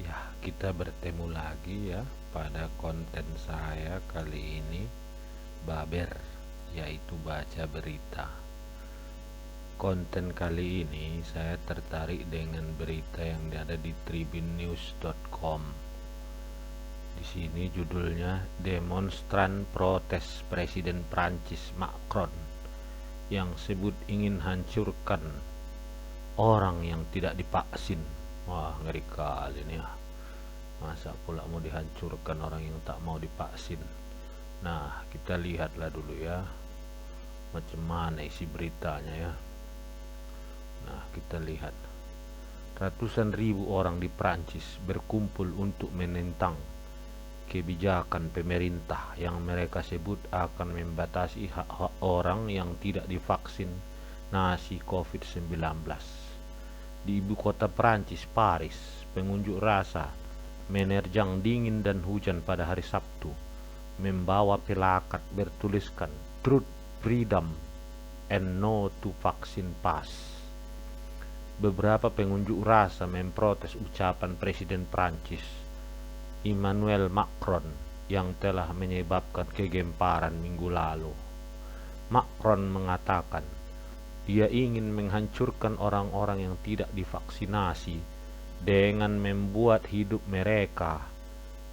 Ya, kita bertemu lagi ya pada konten saya kali ini, Baber, yaitu baca berita. Konten kali ini saya tertarik dengan berita yang ada di tribunnews.com. Di sini judulnya demonstran protes Presiden Prancis Macron yang sebut ingin hancurkan orang yang tidak divaksin. Wah, ngeri kali ini ya. Masa pula mau dihancurkan orang yang tak mau divaksin? Nah, kita lihatlah dulu ya macam mana isi beritanya ya. Nah, kita lihat. Ratusan ribu orang di Prancis berkumpul untuk menentang kebijakan pemerintah yang mereka sebut akan membatasi hak-hak orang yang tidak divaksin nasi COVID-19. Di ibu kota Prancis, Paris, pengunjuk rasa menerjang dingin dan hujan pada hari Sabtu, membawa plakat bertuliskan Truth, Freedom, and No to Vaccine Pass. Beberapa pengunjuk rasa memprotes ucapan Presiden Prancis Emmanuel Macron yang telah menyebabkan kegemparan minggu lalu. Macron mengatakan dia ingin menghancurkan orang-orang yang tidak divaksinasi dengan membuat hidup mereka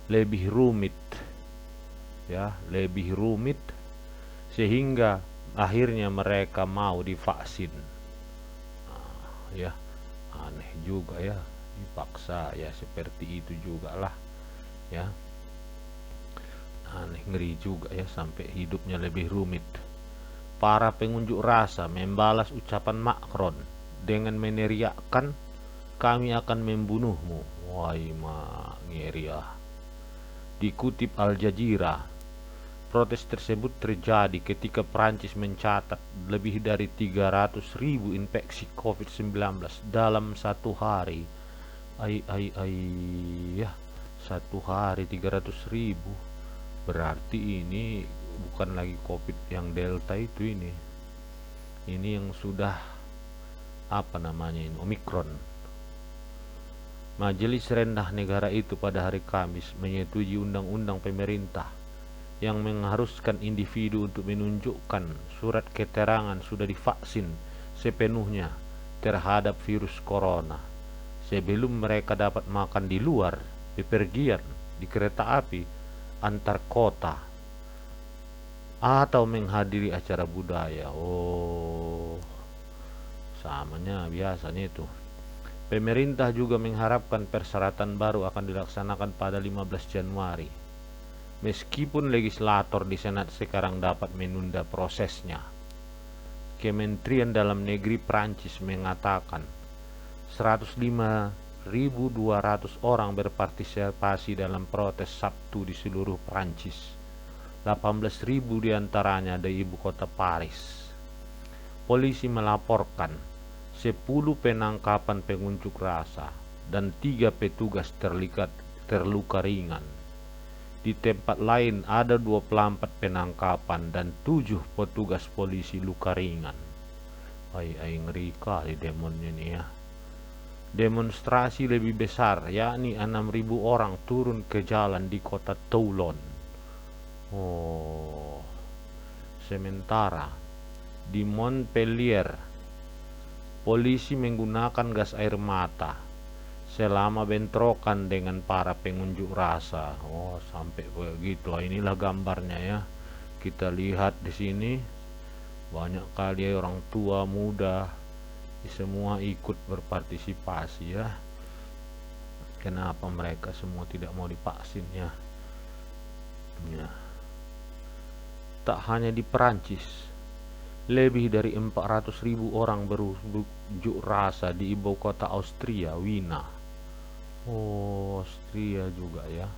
lebih rumit, lebih rumit sehingga akhirnya mereka mau divaksin. Ya, aneh juga ya, dipaksa ya seperti itu juga lah ya. Aneh, ngeri juga ya, sampai hidupnya lebih rumit. Para pengunjuk rasa membalas ucapan Macron dengan meneriakkan kami akan membunuhmu. Wahai ngeri ya. Dikutip Al Jazeera, protes tersebut terjadi ketika Prancis mencatat lebih dari 300.000 infeksi COVID-19 dalam satu hari. Ya, satu hari 300.000. Berarti ini bukan lagi COVID yang Delta itu ini. Ini yang sudah Omikron. Majelis Rendah negara itu pada hari Kamis menyetujui undang-undang pemerintah yang mengharuskan individu untuk menunjukkan surat keterangan sudah divaksin sepenuhnya terhadap virus corona sebelum mereka dapat makan di luar, bepergian, di kereta api, antar kota, atau menghadiri acara budaya. Oh, samanya biasanya itu. Pemerintah juga mengharapkan persyaratan baru akan dilaksanakan pada 15 Januari. Meskipun legislator di Senat sekarang dapat menunda prosesnya. Kementerian Dalam Negeri Prancis mengatakan 105.200 orang berpartisipasi dalam protes Sabtu di seluruh Prancis. 18.000 diantaranya di ibu kota Paris. Polisi melaporkan 10 penangkapan pengunjuk rasa dan 3 petugas terluka ringan. Di tempat lain ada 24 penangkapan dan 7 petugas polisi luka ringan. Ngeri kali demonnya ini ya. Demonstrasi lebih besar, yakni 6.000 orang turun ke jalan di kota Toulon. Sementara di Montpellier, polisi menggunakan gas air mata selama bentrokan dengan para pengunjuk rasa. Sampai begitu. Inilah gambarnya ya. Kita lihat di sini banyak kali orang tua, muda, semua ikut berpartisipasi ya. Kenapa mereka semua tidak mau divaksin ya? Tak hanya di Perancis, lebih dari 400.000 orang berunjuk rasa di ibu kota Austria, Wina. Austria juga ya,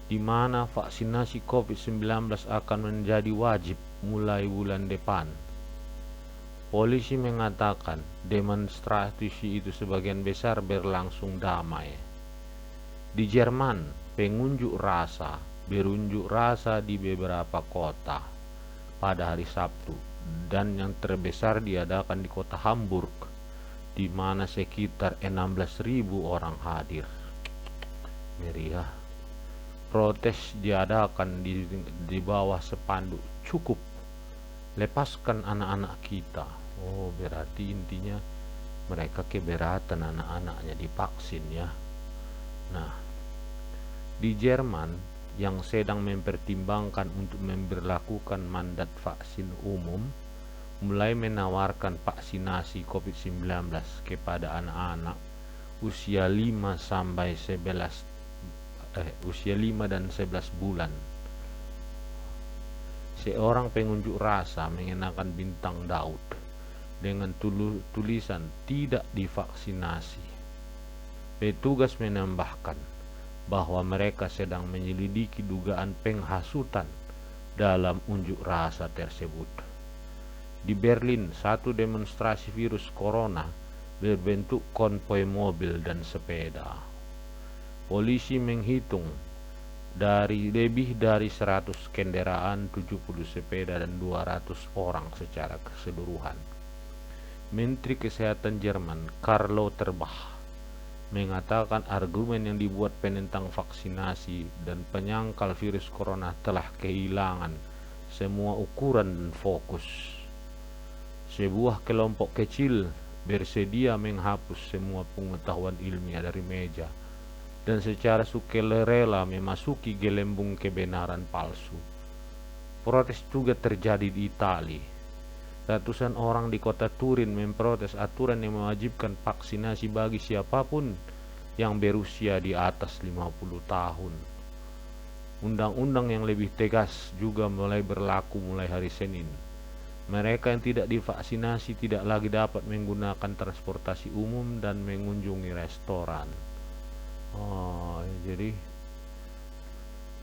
di mana vaksinasi COVID-19 akan menjadi wajib mulai bulan depan. Polisi mengatakan demonstrasi itu sebagian besar berlangsung damai. Di Jerman, pengunjuk rasa berunjuk rasa di beberapa kota pada hari Sabtu, dan yang terbesar diadakan di kota Hamburg, di mana sekitar 16.000 orang hadir. meriah. Protes diadakan di bawah spanduk, cukup, lepaskan anak-anak kita. Oh, berarti intinya mereka keberatan anak-anaknya divaksin ya. Nah, di Jerman yang sedang mempertimbangkan untuk memberlakukan mandat vaksin umum, mulai menawarkan vaksinasi COVID-19 kepada anak-anak usia 5 sampai 11 usia 5 dan 11 bulan. Seorang pengunjuk rasa mengenakan bintang Daud dengan tulisan tidak divaksinasi. Petugas menambahkan bahwa mereka sedang menyelidiki dugaan penghasutan dalam unjuk rasa tersebut. Di Berlin, satu demonstrasi virus corona berbentuk konvoi mobil dan sepeda. Polisi menghitung lebih dari 100 kendaraan, 70 sepeda dan 200 orang secara keseluruhan. Menteri Kesehatan Jerman Karl Lauterbach mengatakan argumen yang dibuat penentang vaksinasi dan penyangkal virus corona telah kehilangan semua ukuran dan fokus. Sebuah kelompok kecil bersedia menghapus semua pengetahuan ilmiah dari meja dan secara sukarela memasuki gelembung kebenaran palsu. Protes juga terjadi di Italia. Ratusan orang di kota Turin memprotes aturan yang mewajibkan vaksinasi bagi siapapun yang berusia di atas 50 tahun. Undang-undang yang lebih tegas juga mulai berlaku mulai hari Senin. Mereka yang tidak divaksinasi tidak lagi dapat menggunakan transportasi umum dan mengunjungi restoran. Oh, jadi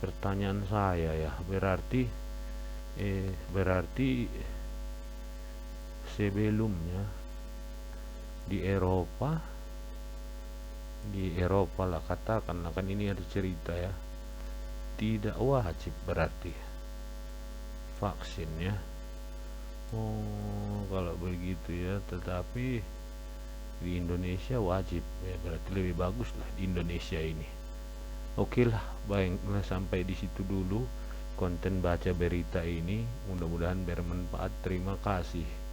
pertanyaan saya ya, berarti sebelumnya di Eropa lah, katakanlah, kan ini ada cerita ya, tidak wajib berarti vaksin ya. Oh, kalau begitu ya, tetapi di Indonesia wajib ya, berarti lebih bagus lah di Indonesia ini. Oke lah, baiklah, sampai di situ dulu konten baca berita ini, mudah-mudahan bermanfaat. Terima kasih.